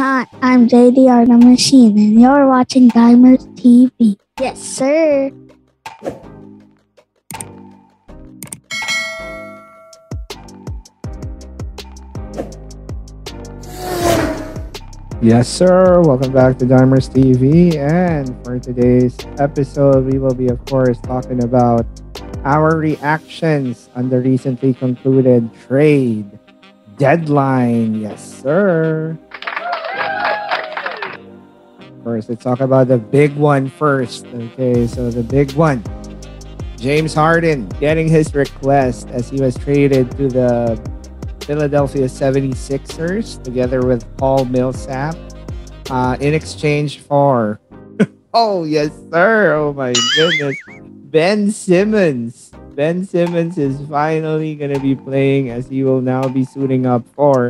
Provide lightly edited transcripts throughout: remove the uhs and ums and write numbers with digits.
Hi, I'm JDR the Machine, and you're watching Dimers TV. Yes, sir. Yes, sir. Welcome back to Dimers TV. And for today's episode, we will be, of course, talking about our reactions on the recently concluded trade deadline. Yes, sir. Of course, let's talk about the big one first. Okay, so the big one. James Harden getting his request as he was traded to the Philadelphia 76ers together with Paul Millsap in exchange for oh yes sir, oh my goodness, Ben Simmons. Ben Simmons is finally gonna be playing as he will now be suiting up for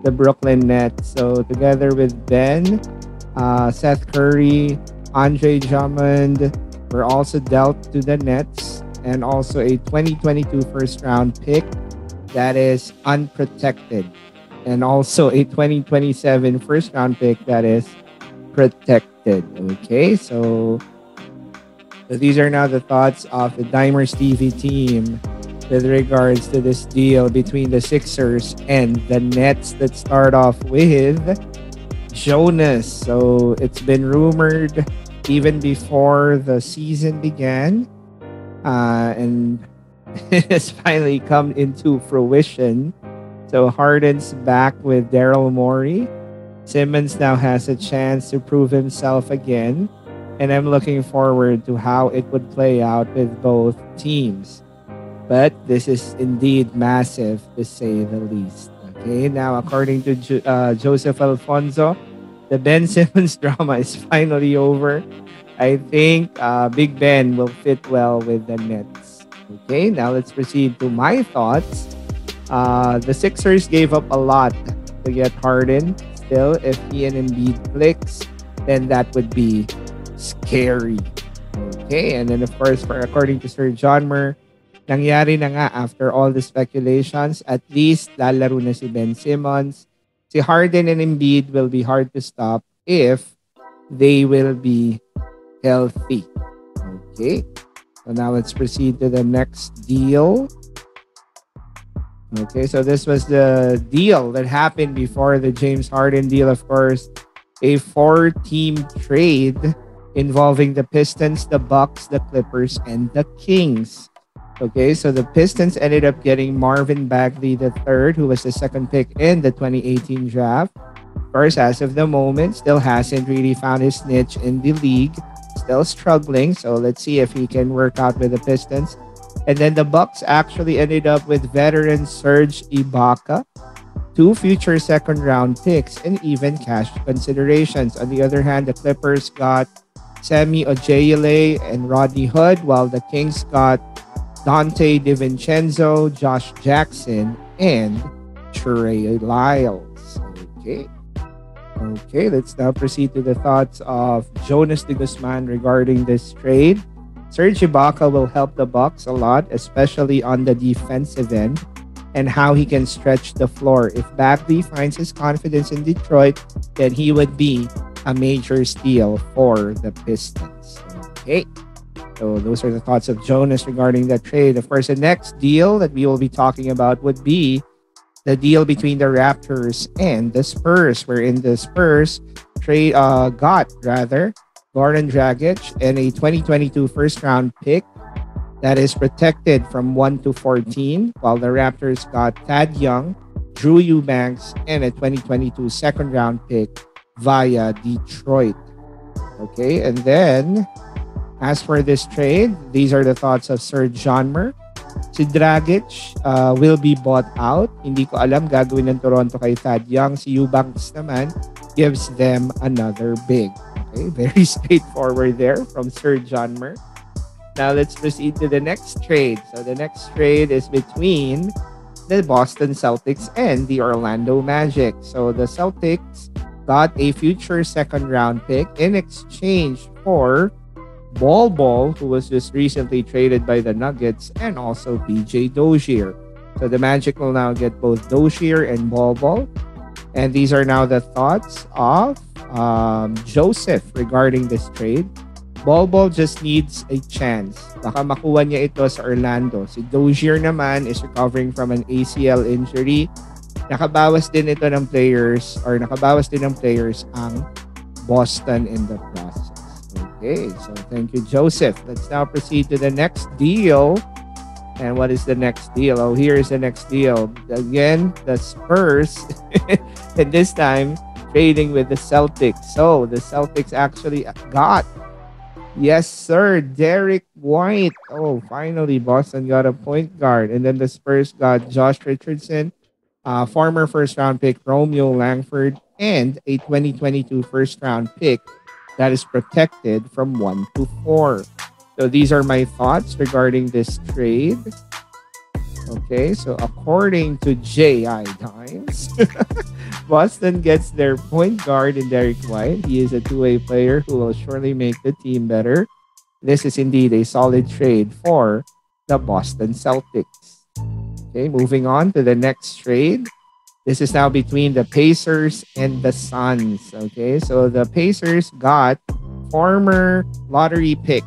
the Brooklyn Nets. So together with Ben, Seth Curry, Andre Drummond were also dealt to the Nets, and also a 2022 first round pick that is unprotected, and also a 2027 first round pick that is protected. Okay, so these are now the thoughts of the Dimers TV team with regards to this deal between the Sixers and the Nets. Let's start off with Jonas. So it's been rumored even before the season began, and it has finally come into fruition. So Harden's back with Daryl Morey. Simmons now has a chance to prove himself again, and I'm looking forward to how it would play out with both teams. But this is indeed massive, to say the least. Okay, now according to Joseph Alfonso, the Ben Simmons drama is finally over. I think Big Ben will fit well with the Nets. Okay, now let's proceed to my thoughts. The Sixers gave up a lot to get Harden. Still, if he and Embiid clicks, then that would be scary. Okay, and then of course, according to Sir John Mer, nangyari na nga after all the speculations. At least lalaro na si Ben Simmons. Si Harden and Embiid will be hard to stop if they will be healthy. Okay. So now let's proceed to the next deal. Okay, so this was the deal that happened before the James Harden deal, of course. A 4-team trade involving the Pistons, the Bucks, the Clippers, and the Kings. Okay, so the Pistons ended up getting Marvin Bagley III, who was the second pick in the 2018 draft. Of course, as of the moment, still hasn't really found his niche in the league. Still struggling, so let's see if he can work out with the Pistons. And then the Bucks actually ended up with veteran Serge Ibaka, 2 future second-round picks, and even cash considerations. On the other hand, the Clippers got Semi Ojeyeles and Rodney Hood, while the Kings got Dante DiVincenzo, Josh Jackson, and Trey Lyles. Okay, let's now proceed to the thoughts of Jonas De Guzman regarding this trade. Serge Ibaka will help the Bucks a lot, especially on the defensive end, and how he can stretch the floor. If Bagley finds his confidence in Detroit, then he would be a major steal for the Pistons. Okay, so those are the thoughts of Jonas regarding that trade. Of course, the next deal that we will be talking about would be the deal between the Raptors and the Spurs, wherein the Spurs got Goran Dragic and a 2022 first-round pick that is protected from 1 to 14, while the Raptors got Thad Young, Drew Eubanks, and a 2022 second-round pick via Detroit. Okay, and then as for this trade, these are the thoughts of Sir John Mer. Si Dragic will be bought out. Hindi ko alam gagawin ng Toronto kay Thad Young. Si Eubanks naman gives them another big. Okay, very straightforward there from Sir John Mer. Now let's proceed to the next trade. So the next trade is between the Boston Celtics and the Orlando Magic. So the Celtics got a future second round pick in exchange for Bol, who was just recently traded by the Nuggets, and also PJ Dozier. So the Magic will now get both Dozier and Bol. And these are now the thoughts of Joseph regarding this trade. Bol just needs a chance. Baka makuha niya ito sa Orlando. Si Dozier naman is recovering from an ACL injury. Nakabawas din ng players ang Boston in the process. Okay, so thank you, Joseph. Let's now proceed to the next deal. And what is the next deal? Oh, here is the next deal. Again, the Spurs. And this time, trading with the Celtics. So, the Celtics actually got, yes, sir, Derek White. Oh, finally, Boston got a point guard. And then the Spurs got Josh Richardson, former first-round pick Romeo Langford, and a 2022 first-round pick that is protected from 1 to 4. So these are my thoughts regarding this trade. Okay, so according to JI Times, Boston gets their point guard in Derek White. He is a two-way player who will surely make the team better. This is indeed a solid trade for the Boston Celtics. Okay, moving on to the next trade. This is now between the Pacers and the Suns. Okay, so the Pacers got former lottery pick,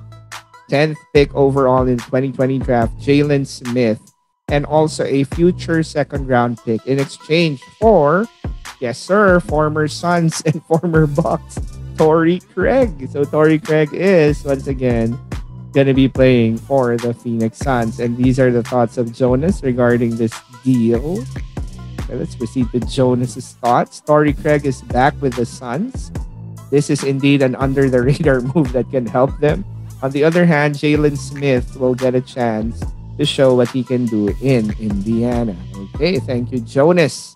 10th pick overall in 2020 draft, Jalen Smith, and also a future second-round pick in exchange for, yes sir, former Suns and former Bucks, Torrey Craig. So Torrey Craig is, once again, going to be playing for the Phoenix Suns. And these are the thoughts of Jonas regarding this deal. Okay, let's proceed with Jonas's thoughts. Torrey Craig is back with the Suns. This is indeed an under-the-radar move that can help them. On the other hand, Jalen Smith will get a chance to show what he can do in Indiana. Okay, thank you, Jonas.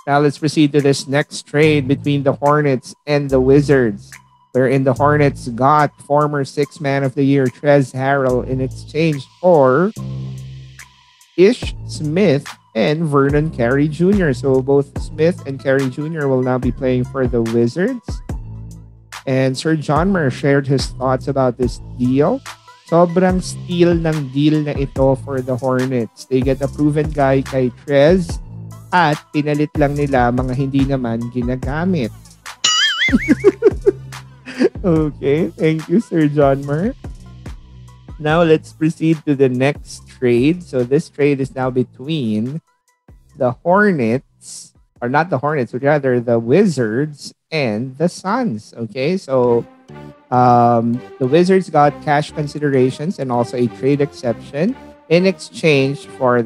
Now let's proceed to this next trade between the Hornets and the Wizards, wherein the Hornets got former Sixth Man of the Year Trez Harrell in exchange for Ish Smith and Vernon Carey Jr. So both Smith and Carey Jr. will now be playing for the Wizards. And Sir John Mer shared his thoughts about this deal. Sobrang steal ng deal na ito for the Hornets. They get a proven guy kay Trez at pinalit lang nila mga hindi naman ginagamit. Okay, thank you, Sir John Mer. Now let's proceed to the next trade. So this trade is now between the Hornets, or not the Hornets, but rather the Wizards and the Suns. Okay, so the Wizards got cash considerations and also a trade exception in exchange for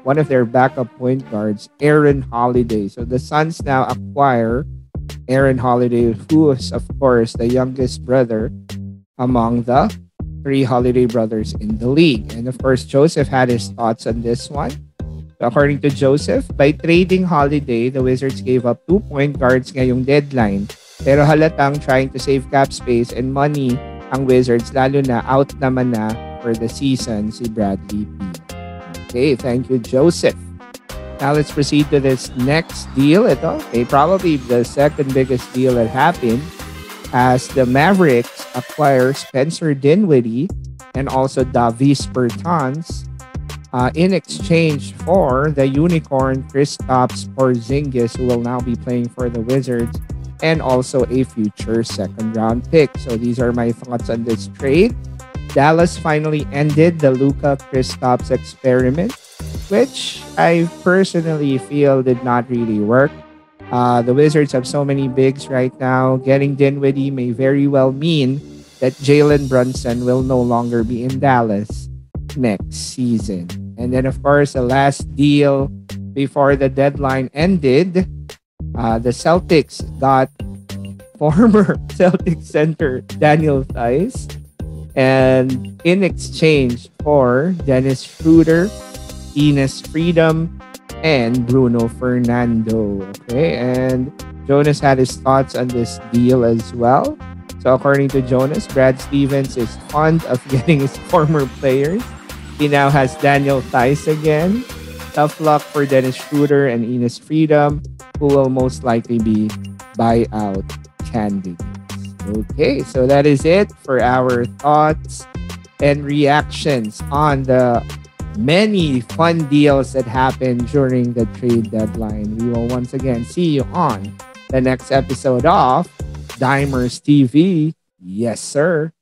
one of their backup point guards, Aaron Holiday. So the Suns now acquire Aaron Holiday, who is, of course, the youngest brother among the three Holiday brothers in the league. And of course, Joseph had his thoughts on this one. So according to Joseph, by trading Holiday, the Wizards gave up 2 point guards ngayong deadline. Pero halatang trying to save cap space and money ang Wizards, lalo na out naman na for the season si Bradley Beal. Okay, thank you, Joseph. Now let's proceed to this next deal. Ito, probably the second biggest deal that happened as the Mavericks acquire Spencer Dinwiddie and also Davis Bertans in exchange for the unicorn Kristaps Porzingis, who will now be playing for the Wizards, and also a future second-round pick. So these are my thoughts on this trade. Dallas finally ended the Luka Kristaps experiment, which I personally feel did not really work. The Wizards have so many bigs right now. Getting Dinwiddie may very well mean that Jalen Brunson will no longer be in Dallas next season. And then, of course, the last deal before the deadline ended, the Celtics got former Celtics center Daniel Theis, and in exchange for Dennis Schroeder, Enes Freedom, and Bruno Fernando. Okay, and Jonas had his thoughts on this deal as well. So according to Jonas, Brad Stevens is fond of getting his former players. He now has Daniel Theis again. Tough luck for Dennis Schroeder and Enes Freedom, who will most likely be buyout candidates. Okay, so that is it for our thoughts and reactions on the many fun deals that happened during the trade deadline. We will once again see you on the next episode of Dimers TV. Yes, sir.